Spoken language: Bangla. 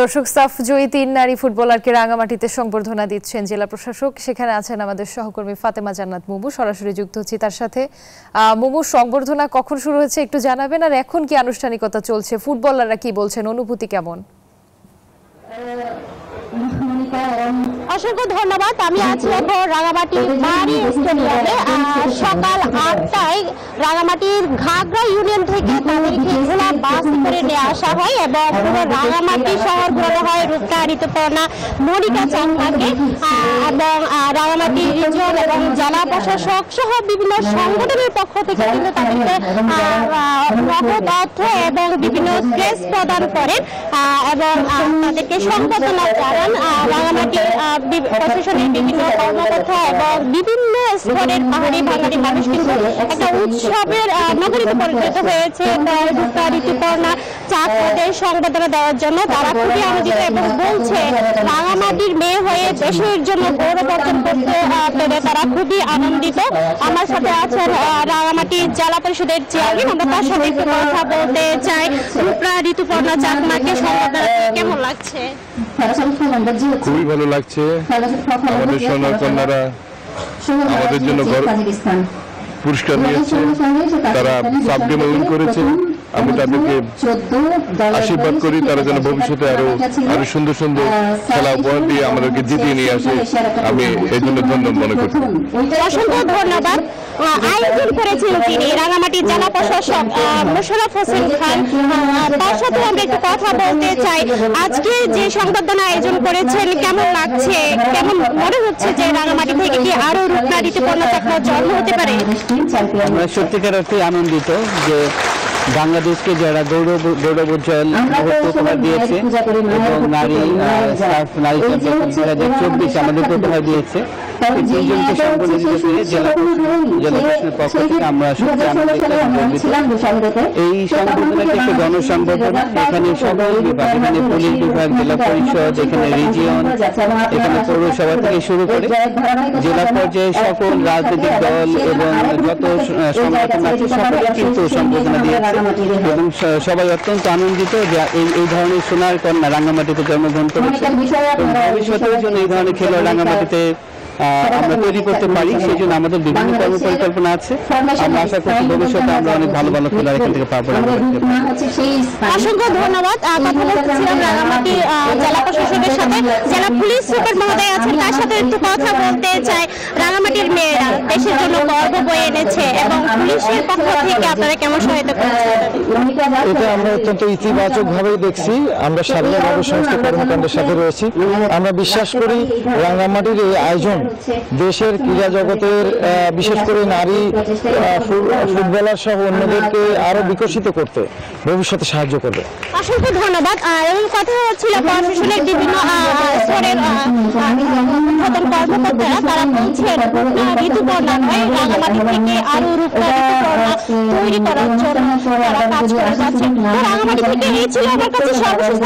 দর্শক সাফ জয়ী ৩ নারী ফুটবলারকে রাঙামাটিতে সংবর্ধনা দিচ্ছেন জেলা প্রশাসক। সেখানে আছেন আমাদের সহকর্মী ফাতেমা জান্নাত মুমু। সরাসরি যুক্ত হচ্ছি তার সাথে। মুমু, সংবর্ধনা কখন শুরু হয়েছে একটু জানাবেন, আর এখন কি আনুষ্ঠানিকতা চলছে, ফুটবলাররা কি বলছেন, অনুভূতি কেমন? অসংখ্য ধন্যবাদ। আমি আছি এখন রাঙামাটি নারী স্টেডিয়ামে। সকাল ৮টায় রাঙামাটির ঘাগড়া ইউনিয়ন থেকে তাদেরকে খোলা বাস করে নিয়ে আসা হয় এবং পুরো রাঙামাটি শহর ঘোরানো হয় রূপনা, ঋতুপর্ণা, মনিকা চাকমাকে এবং রাঙামাটি রিজন এবং জেলা প্রশাসক সহ বিভিন্ন সংগঠনের পক্ষ থেকে কিন্তু তাদেরকে নগদ অর্থ এবং বিভিন্ন ক্রেস প্রদান করেন এবং তাদেরকে সংবর্ধনা জানান রাঙামাটি প্রশাসনের বিভিন্ন কর্মকর্তা এবং বিভিন্ন স্তরের পাহাড়ি বাঙালি মানুষ কিন্তু একটা উৎসবের নগরীতে পরিণত হয়েছে। রূপনা, ঋতুপর্ণা চাকমাদের সংবর্ধনা দেওয়ার জন্য তারা খুবই আনন্দিত এবং বলছে রাঙামাটির মেয়ে হয়ে দেশের জন্য গৌরব অর্জন করতে পেরে তারা খুবই আনন্দিত। আমার সাথে আছেন রাঙামাটি জেলা পরিষদের চেয়ারম্যান, আমরা তার সাথে একটু কথা বলতে চাই। রূপনা, ঋতুপর্ণা চাকমাকে সংবর্ধনা কেমন লাগছে? খুবই ভালো লাগছে। আমাদের সোনার কন্যারা আমাদের জন্য পুরস্কার নিয়েছে, তারা সাব গেমে উইন করেছে। আমি তাদেরকে আশীর্বাদ করি তারা যেন ভবিষ্যতে আরো সুন্দর সুন্দর খেলা উপহার দিয়ে আমাদেরকে জিতিয়ে নিয়ে আসে। আমি এই জন্য ধন্যবাদ মনে করছি। অসংখ্য ধন্যবাদ। আয়োজন করেছেন তিনি রাঙামাটি জেলা প্রশাসক মোশাররফ হোসেন খান। তার সাথে আমরা একটু কথা বলতে চাই। আজকে যে সংবর্ধনা আয়োজন করেছেন কেমন লাগছে, কেমন মনে হচ্ছে যে রাঙামাটি থেকে কি আরো রূপনা, ঋতুপর্ণা চাকমার জন্ম হতে পারে? আমরা সত্যিকার অর্থে আনন্দিত যে বাংলাদেশকে যারা গৌরবোজ্জ্বল উপহার দিয়েছে এবং নারী চ্যাম্পিয়ন 2024 আমাদেরকে উপহার দিয়েছে। তিনজনকে সম্মানিত করে জেলা প্রশাসনের পক্ষ থেকে আমরা সত্যি আনন্দিত। এই সংবর্ধনাটি একটি গণসংবর্ধনা। এখানে সকল বিভাগ, এখানে পুলিশ বিভাগ, জেলা পরিষদ, এখানে রিজিয়ন, এখানে পৌরসভা থেকে শুরু করে জেলা পর্যায়ে সকল রাজনৈতিক দল এবং যত সংগঠন আছে সকলে কিন্তু সংবর্ধনা দিয়েছে এবং সবাই অত্যন্ত আনন্দিত যে এই ধরনের সোনার কন্যা রাঙামাটিতে জন্মগ্রহণ করেছে। ভবিষ্যতের জন্য এই ধরনের খেলোয়াড় রাঙামাটিতে আমরা তৈরি করতে পারি, সেই জন্য আমাদের বিভিন্ন কর্ম পরিকল্পনা আছে। আমরা আশা করছি ভবিষ্যতে আমরা অনেক ভালো ভালো খেলোয়াড় এখান থেকে পাবো। অসংখ্য ধন্যবাদ। কথা বলছিলাম রাঙামাটি জেলা প্রশাসকের সাথে। জেলা পুলিশ সুপার মহোদয় আছেন, তার সাথে একটু কথা বলতে চাই। রাঙামাটির মেয়েরা দেশের জন্য গর্ব বয়ে এনেছে এবং পুলিশের পক্ষ থেকে আপনারা কেমন সহায়তা করছেন? এটা আমরা অত্যন্ত ইতিবাচক ভাবে দেখছি। আমরা সাধারণভাবে সমস্ত কর্মকাণ্ডের সাথে রয়েছি। আমরা বিশ্বাস করি রাঙামাটির এই আয়োজন দেশের ক্রীড়া জগতের বিশেষ করে নারী ফুটবলার সহ অন্যদেরকে আরো বিকশিত করতে ভবিষ্যতে সাহায্য করবে। অসংখ্য ধন্যবাদ। এবং কথা হচ্ছিল প্রশাসনের বিভিন্ন স্তরের প্রধান কর্মকর্তারা, তারা বলছেন ঋতুপর্ণা নয় রাঙামাটি থেকে আরো রূপনা, ঋতুপর্ণা তৈরি করার জন্য তারা কাজ করে যাচ্ছেন। রাঙামাটি থেকে এই ছিল আমার কাছে সর্বশেষ।